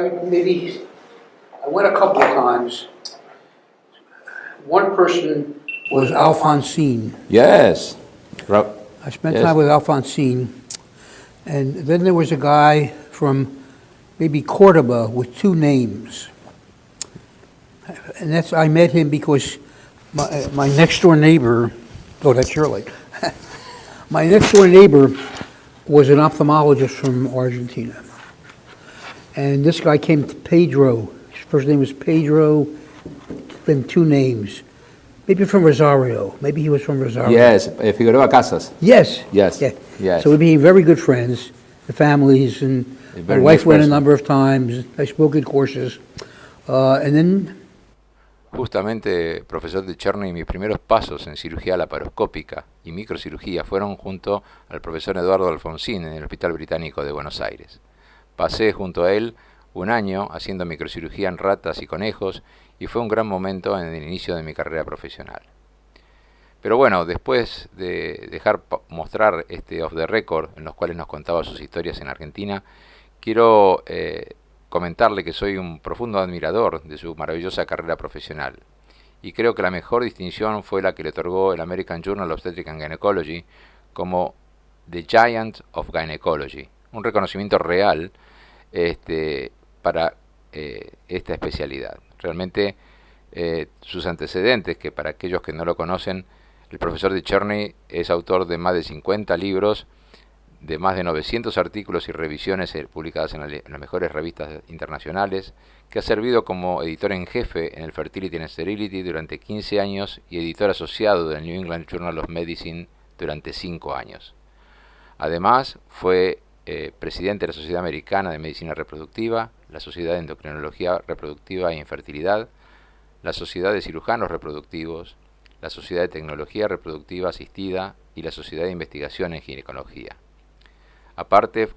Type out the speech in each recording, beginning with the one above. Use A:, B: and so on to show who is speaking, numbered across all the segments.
A: I went a couple of times. One person was Alphonsine.
B: Yes.
A: I spent time with Alphonsine. And then there was a guy from maybe Cordoba with two names. And I met him because my next door neighbor, oh, that's Shirley. My next door neighbor was an ophthalmologist from Argentina. And this guy came to Pedro. His first name was Pedro, then two names. Maybe from Rosario. Maybe he was from Rosario.
B: Yes, Figueroa Casas.
A: Yes.
B: Yes.
A: Yeah.
B: Yes.
A: So we became very good friends, the families, and my wife went a number of times. I spoke at courses. And then...
B: Justamente, profesor DeCherney, mis primeros pasos en cirugía laparoscópica y microcirugía fueron junto al profesor Eduardo Alfonsín en el Hospital Británico de Buenos Aires. Pasé junto a él un año haciendo microcirugía en ratas y conejos y fue un gran momento en el inicio de mi carrera profesional. Pero bueno, después de dejar mostrar este off the record en los cuales nos contaba sus historias en Argentina, quiero comentarle que soy un profundo admirador de su maravillosa carrera profesional y creo que la mejor distinción fue la que le otorgó el American Journal of Obstetrics and Gynecology como The Giants of Gynecology, un reconocimiento real para esta especialidad. Realmente sus antecedentes, que para aquellos que no lo conocen, el profesor DeCherney es autor de más de 50 libros, de más de 900 artículos y revisiones publicadas en las mejores revistas internacionales, que ha servido como editor en jefe en el Fertility and Sterility durante 15 años y editor asociado del New England Journal of Medicine durante 5 años. Además, fue presidente de la Sociedad Americana de Medicina Reproductiva, la Sociedad de Endocrinología Reproductiva e Infertilidad, la Sociedad de Cirujanos Reproductivos, la Sociedad de Tecnología Reproductiva Asistida y la Sociedad de Investigación en Ginecología. Aparte,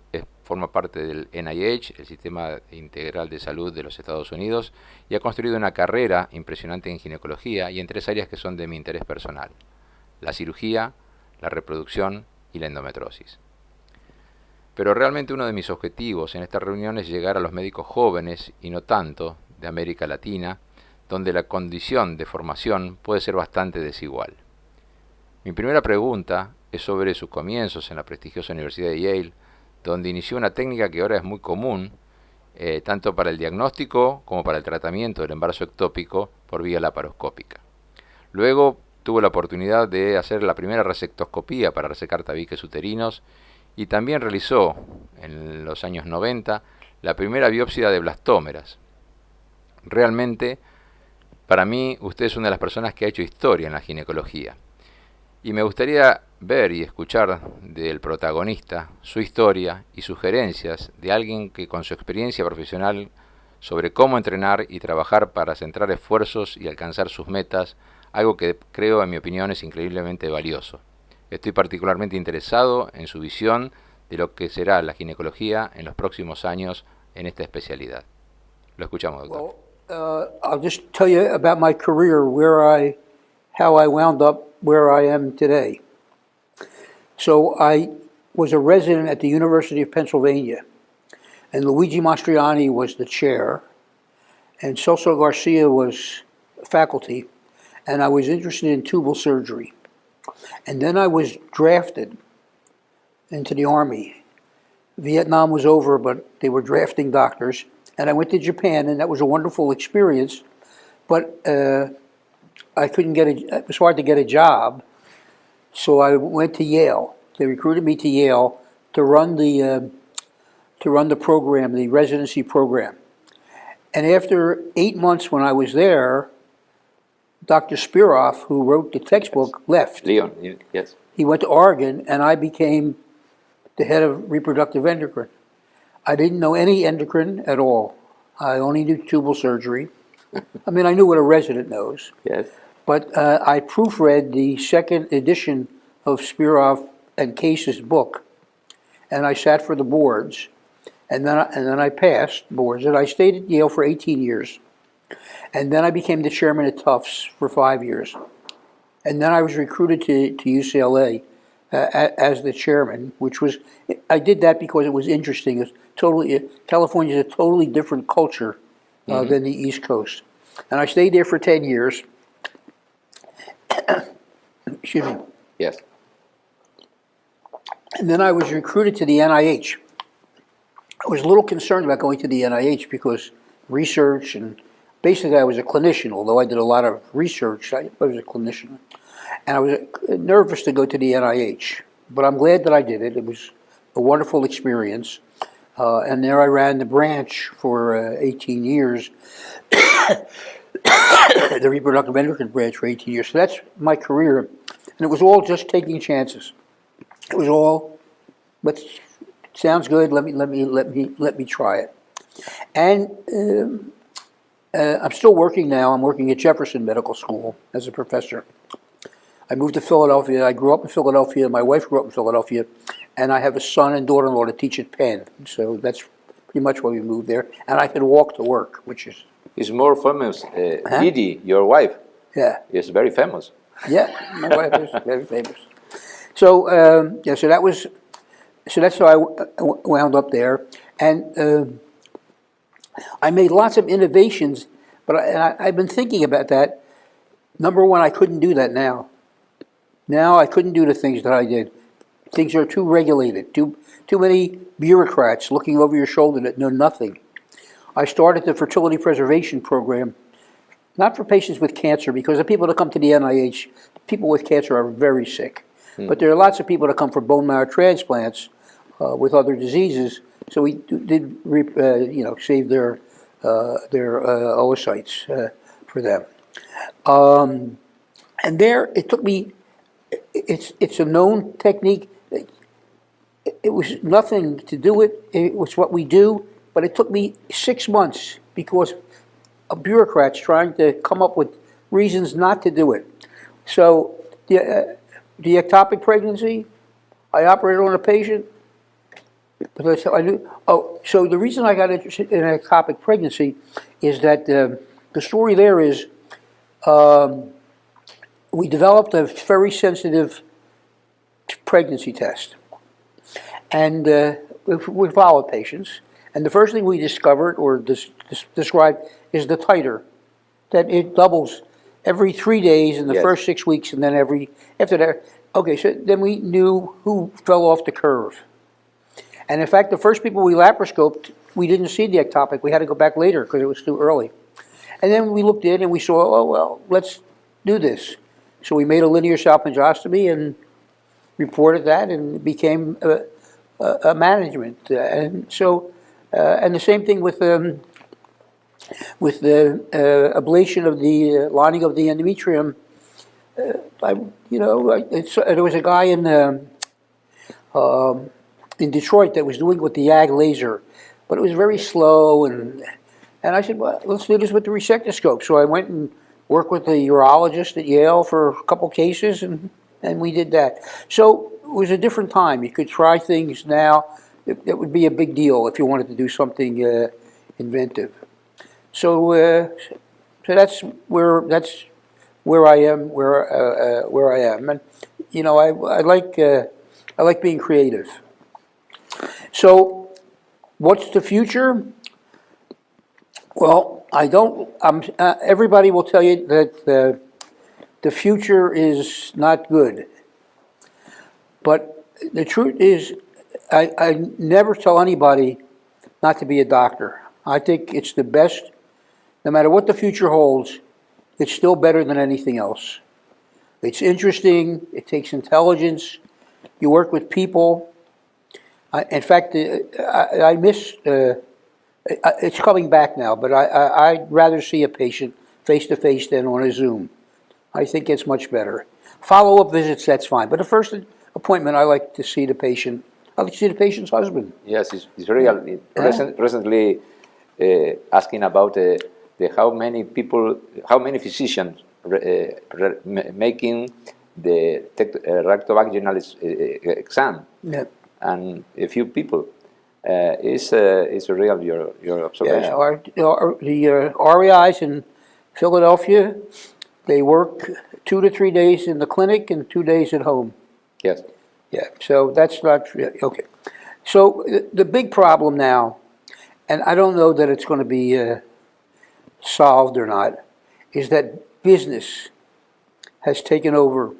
B: forma parte del NIH, el Sistema Integral de Salud de los Estados Unidos, y ha construido una carrera impresionante en ginecología y en 3 áreas que son de mi interés personal: la cirugía, la reproducción y la endometriosis. Pero realmente uno de mis objetivos en esta reunión es llegar a los médicos jóvenes y no tanto de América Latina, donde la condición de formación puede ser bastante desigual. Mi primera pregunta es sobre sus comienzos en la prestigiosa Universidad de Yale, donde inició una técnica que ahora es muy común, tanto para el diagnóstico como para el tratamiento del embarazo ectópico por vía laparoscópica. Luego tuvo la oportunidad de hacer la primera resectoscopía para resecar tabiques uterinos y también realizó, en los años 90, la primera biopsia de blastómeras. Realmente, para mí, usted es una de las personas que ha hecho historia en la ginecología. Y me gustaría ver y escuchar del protagonista su historia y sugerencias de alguien que con su experiencia profesional sobre cómo entrenar y trabajar para centrar esfuerzos y alcanzar sus metas, algo que creo, en mi opinión, es increíblemente valioso. Estoy particularmente interesado en su visión de lo que será la ginecología en los próximos años en esta especialidad. Lo escuchamos, doctor.
A: Well, I'll just tell you about my career, how I wound up where I am today. So I was a resident at the University of Pennsylvania, and Luigi Mastriani was the chair, and Celso Garcia was faculty, and I was interested in tubal surgery. And then I was drafted into the Army. Vietnam was over, but they were drafting doctors, and I went to Japan, and that was a wonderful experience, but I couldn't it was hard to get a job, so I went to Yale. They recruited me to Yale to run the program, the residency program. And after 8 months when I was there, Dr. Spiroff, who wrote the textbook, left.
B: Leon, yes.
A: He went to Oregon, and I became the head of reproductive endocrine. I didn't know any endocrine at all. I only knew tubal surgery. I mean, I knew what a resident knows.
B: Yes.
A: But I proofread the second edition of Spiroff and Case's book, and I sat for the boards, and then I passed boards, and I stayed at Yale for 18 years. And then I became the chairman at Tufts for 5 years. And then I was recruited to UCLA as the chairman, which was, I did that because it was interesting. It's totally, California is a totally different culture than the East Coast. And I stayed there for 10 years. Excuse me.
B: Yes.
A: And then I was recruited to the NIH. I was a little concerned about going to the NIH because research, and basically I was a clinician, although I did a lot of research, I was a clinician. And I was nervous to go to the NIH, but I'm glad that I did it. It was a wonderful experience. And there I ran the branch for 18 years, the reproductive endocrine branch for 18 years. So that's my career. And it was all just taking chances. It was all, but sounds good. Let me try it. And I'm still working now. I'm working at Jefferson Medical School as a professor. I moved to Philadelphia. I grew up in Philadelphia. My wife grew up in Philadelphia, and I have a son and daughter-in-law to teach at Penn. So that's pretty much why we moved there. And I can walk to work, which is.
B: Is more famous. Didi, your wife, is very famous.
A: Yeah, my wife is very famous. So so that's how I wound up there, and I made lots of innovations. But I've been thinking about that. Number one, I couldn't do that now. Now I couldn't do the things that I did. Things are too regulated. Too many bureaucrats looking over your shoulder that know nothing. I started the fertility preservation program, not for patients with cancer, because the people that come to the NIH, people with cancer are very sick. But there are lots of people that come for bone marrow transplants with other diseases. So we did, save their oocytes for them. And there, it took me. It's a known technique. It was nothing to do it. It was what we do. But it took me 6 months because of bureaucrats trying to come up with reasons not to do it. So the ectopic pregnancy, I operated on a patient. But I knew. Oh, so the reason I got interested in ectopic pregnancy is that the story there is we developed a very sensitive pregnancy test, and we followed patients. And the first thing we discovered or described is the titer, that it doubles every 3 days in the first 6 weeks, and then after that. Okay, so then we knew who fell off the curve. And in fact, the first people we laparoscoped, we didn't see the ectopic. We had to go back later because it was too early. And then we looked in and we saw, oh, well, let's do this. So we made a linear salpingostomy and reported that, and it became a management. And so, and the same thing with the ablation of the lining of the endometrium. There was a guy in Detroit that was doing it with the AJOG laser, but it was very slow, and I said, well, let's do this with the resectoscope. So I went and worked with the urologist at Yale for a couple cases, and we did that. So it was a different time. You could try things now. It would be a big deal if you wanted to do something inventive. So that's where I am. Where I am, and I like being creative. So, what's the future? Well, everybody will tell you that the future is not good. But the truth is, I never tell anybody not to be a doctor. I think it's the best. No matter what the future holds, it's still better than anything else. It's interesting. It takes intelligence. You work with people. In fact, I miss. It's coming back now, but I'd rather see a patient face to face than on a Zoom. I think it's much better. Follow-up visits, that's fine, but the first appointment, I like to see the patient. I like to see the patient's husband.
B: Yes, it's real. Recently, asking about how many physicians making the rectovaginal exam, and a few people. Is real your observation?
A: Yeah, the REIs in Philadelphia, they work 2 to 3 days in the clinic and 2 days at home.
B: Yes.
A: Yeah, so that's not, okay. So the big problem now, and I don't know that it's going to be solved or not, is that business has taken over.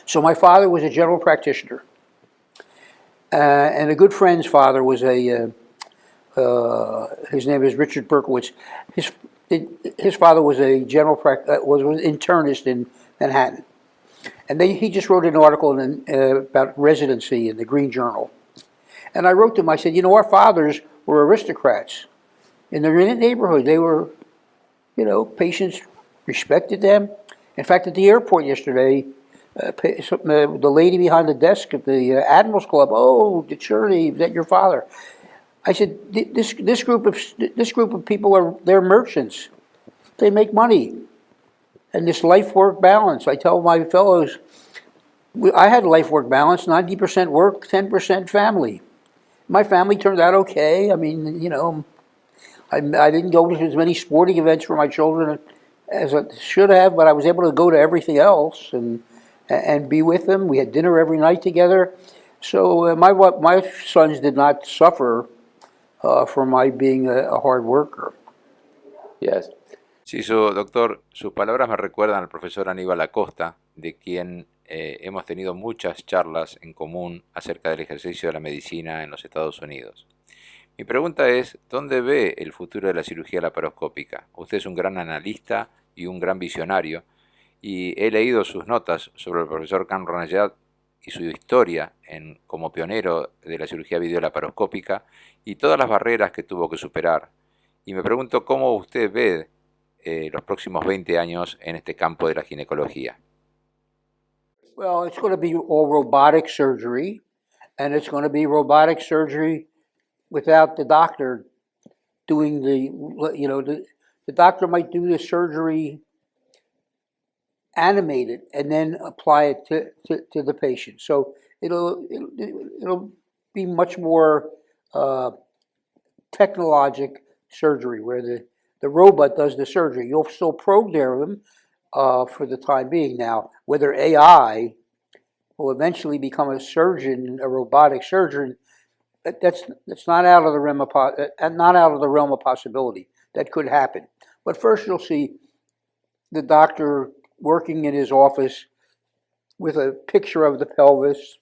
A: So my father was a general practitioner, and a good friend's father was his name is Richard Berkowitz. His his father was a was an internist in Manhattan, and he just wrote an article about residency in the Green Journal. And I wrote to him. I said, our fathers were aristocrats in their neighborhood. They were, patients respected them. In fact, at the airport yesterday, the lady behind the desk at the Admirals Club, oh, DeCherney, is that your father? I said, this group of people they're merchants. They make money, and this life-work balance. I tell my fellows, I had life-work balance: 90% work, 10% family. My family turned out okay. I mean, I didn't go to as many sporting events for my children as I should have, but I was able to go to everything else and be with them. We had dinner every night together. So my sons did not suffer for my being a hard worker.
B: Yes. Sí, doctor, sus palabras me recuerdan al profesor Aníbal Acosta, de quien hemos tenido muchas charlas en común acerca del ejercicio de la medicina en los Estados Unidos. Mi pregunta es, ¿dónde ve el futuro de la cirugía laparoscópica? Usted es un gran analista y un gran visionario, y he leído sus notas sobre el profesor Cameron Ayad y su historia como pionero de la cirugía videolaparoscópica y todas las barreras que tuvo que superar. Y me pregunto cómo usted ve los próximos 20 años en este campo de la ginecología.
A: Well, it's going to be all robotic surgery, and it's going to be robotic surgery without the doctor doing the doctor might do the surgery animated and then apply it to the patient. So it'll be much more technologic surgery where the robot does the surgery. You'll still program them for the time being. Now, whether AI will eventually become a surgeon, a robotic surgeon, that's not out of the realm of possibility. That could happen. But first, you'll see the doctor working in his office with a picture of the pelvis,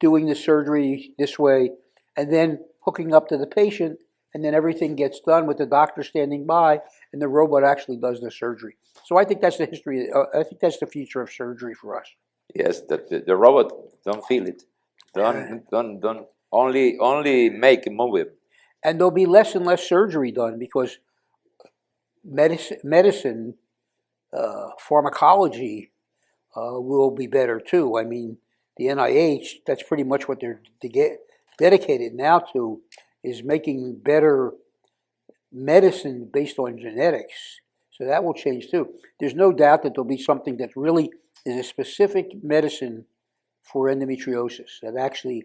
A: doing the surgery this way, and then hooking up to the patient, and then everything gets done with the doctor standing by, and the robot actually does the surgery. So I think that's the history. I think that's the future of surgery for us.
B: Yes, the robot don't feel it. Don't only make it move it.
A: And there'll be less and less surgery done because medicine pharmacology will be better too. I mean, the NIH, that's pretty much what they're dedicated now to, is making better medicine based on genetics. So that will change too. There's no doubt that there'll be something that really is a specific medicine for endometriosis that actually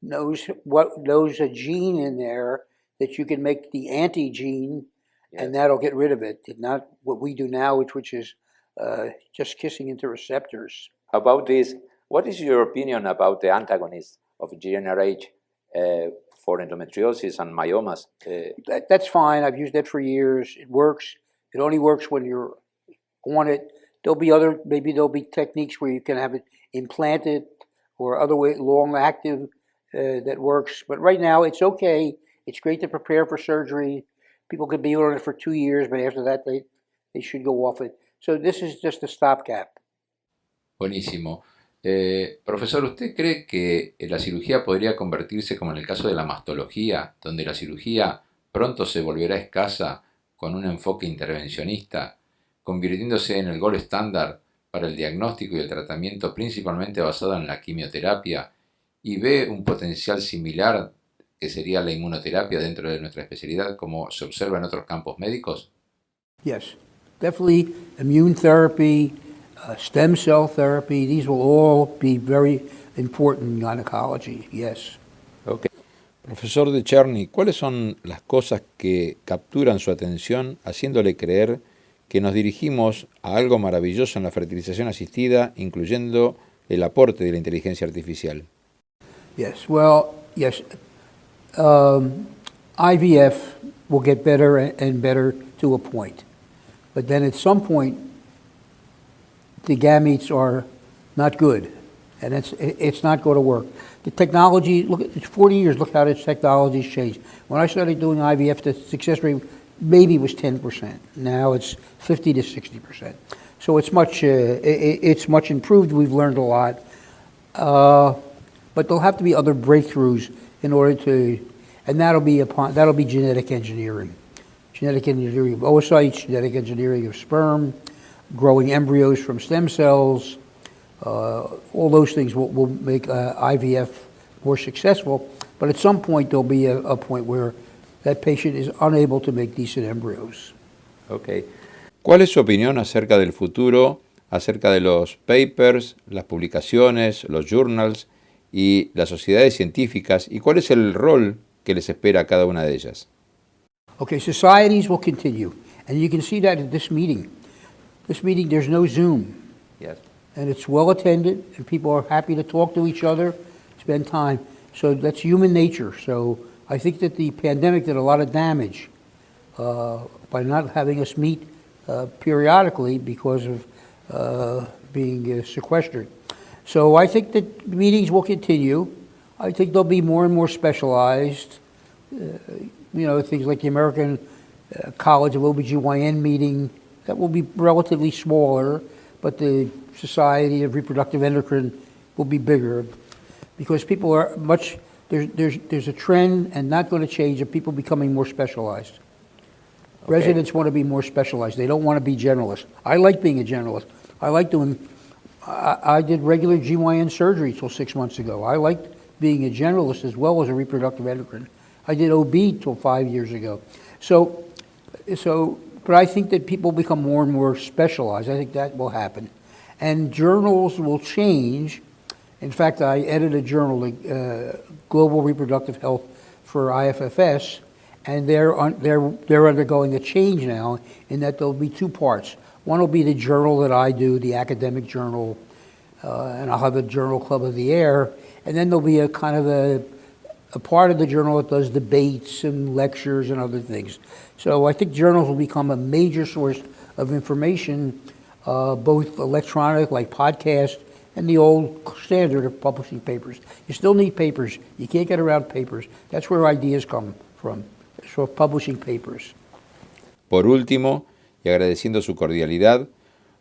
A: knows a gene in there that you can make the anti-gene, yes, and that'll get rid of it. Not what we do now, which is just kissing into receptors.
B: About this, what is your opinion about the antagonist of GnRH for endometriosis and myomas?
A: That's fine. I've used that for years. It works. It only works when you're on it. Maybe there'll be techniques where you can have it implanted or other way, long-active that works. But right now, it's okay. It's great to prepare for surgery. People could be on it for 2 years, but after that, they should go off it. So this is just a stopgap.
B: Buenísimo. Profesor, ¿usted cree que la cirugía podría convertirse como en el caso de la mastología, donde la cirugía pronto se volverá escasa con un enfoque intervencionista, convirtiéndose en el gold estándar para el diagnóstico y el tratamiento principalmente basado en la quimioterapia, y ve un potencial similar que sería la inmunoterapia dentro de nuestra especialidad como se observa en otros campos médicos?
A: Yes, definitely immune therapy, stem cell therapy, these will all be very important in gynecology, yes.
B: Okay. Profesor DeCherney, ¿cuáles son las cosas que capturan su atención haciéndole creer que nos dirigimos a algo maravilloso en la fertilización asistida, incluyendo el aporte de la inteligencia artificial.
A: Yes, well, yes. IVF will get better and better to a point. But then at some point, the gametes are not good, and it's not going to work. The technology, look, it's 40 years, look how this technology's changed. When I started doing IVF, the success rate maybe was 10%. Now it's 50 to 60%. So it's much improved. We've learned a lot. But there'll have to be other breakthroughs in order to, and that'll be genetic engineering. Genetic engineering of oocytes, genetic engineering of sperm, growing embryos from stem cells. All those things will make IVF more successful. But at some point, there'll be a point where that patient is unable to make decent embryos.
B: Okay. ¿Cuál es su opinión acerca del futuro, acerca de los papers, las publicaciones, los journals y las sociedades científicas, y cuál es el rol que les espera a cada una de ellas?
A: Okay, societies will continue, and you can see that at this meeting. This meeting, there's no Zoom.
B: Yes.
A: And it's well attended, and people are happy to talk to each other, spend time. So that's human nature. So I think that the pandemic did a lot of damage by not having us meet periodically because of being sequestered. So I think that meetings will continue. I think they'll be more and more specialized. Things like the American College of OBGYN meeting, that will be relatively smaller, but the Society of Reproductive Endocrine will be bigger because people are there's a trend and not going to change of people becoming more specialized. Okay. Residents want to be more specialized. They don't want to be generalists. I like being a generalist. I did regular GYN surgery till 6 months ago. I liked being a generalist as well as a reproductive endocrine. I did OB till 5 years ago. But I think that people become more and more specialized. I think that will happen. And journals will change. In fact, I edited a journal, Global Reproductive Health for IFFS, and they're undergoing a change now in that there'll be two parts. One will be the journal that I do, the academic journal, and I'll have a journal club of the air, and then there'll be a kind of a part of the journal that does debates and lectures and other things. So I think journals will become a major source of information, both electronic, like podcasts, and the old standard of publishing papers. You still need papers. You can't get around papers. That's where ideas come from, so publishing papers.
B: Por último, y agradeciendo su cordialidad,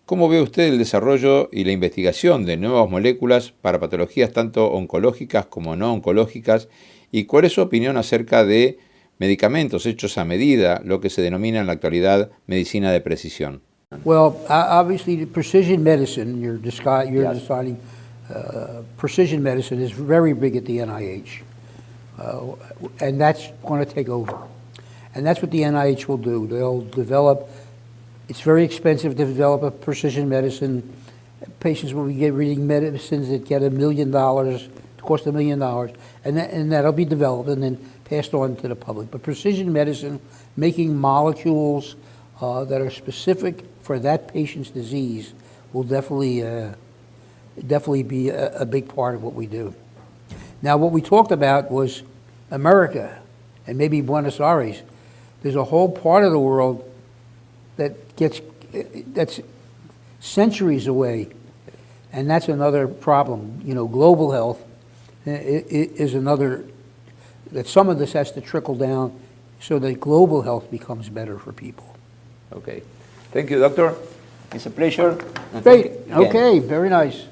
B: ¿cómo ve usted el desarrollo y la investigación de nuevas moléculas para patologías tanto oncológicas como no oncológicas? ¿Y cuál es su opinión acerca de medicamentos hechos a medida, lo que se denomina en la actualidad medicina de precisión?
A: Well, obviously, precision medicine, you're deciding, precision medicine is very big at the NIH. And that's going to take over. And that's what the NIH will do. They'll develop, it's very expensive to develop a precision medicine. Patients will be reading medicines that get $1 million, cost $1 million, and that'll be developed and then passed on to the public. But precision medicine, making molecules that are specific for that patient's disease, will definitely be a big part of what we do. Now, what we talked about was America and maybe Buenos Aires. There's a whole part of the world that's centuries away, and that's another problem. Global health is another, that some of this has to trickle down so that global health becomes better for people.
B: Okay. Thank you, doctor. It's a pleasure.
A: Great. Okay, very nice.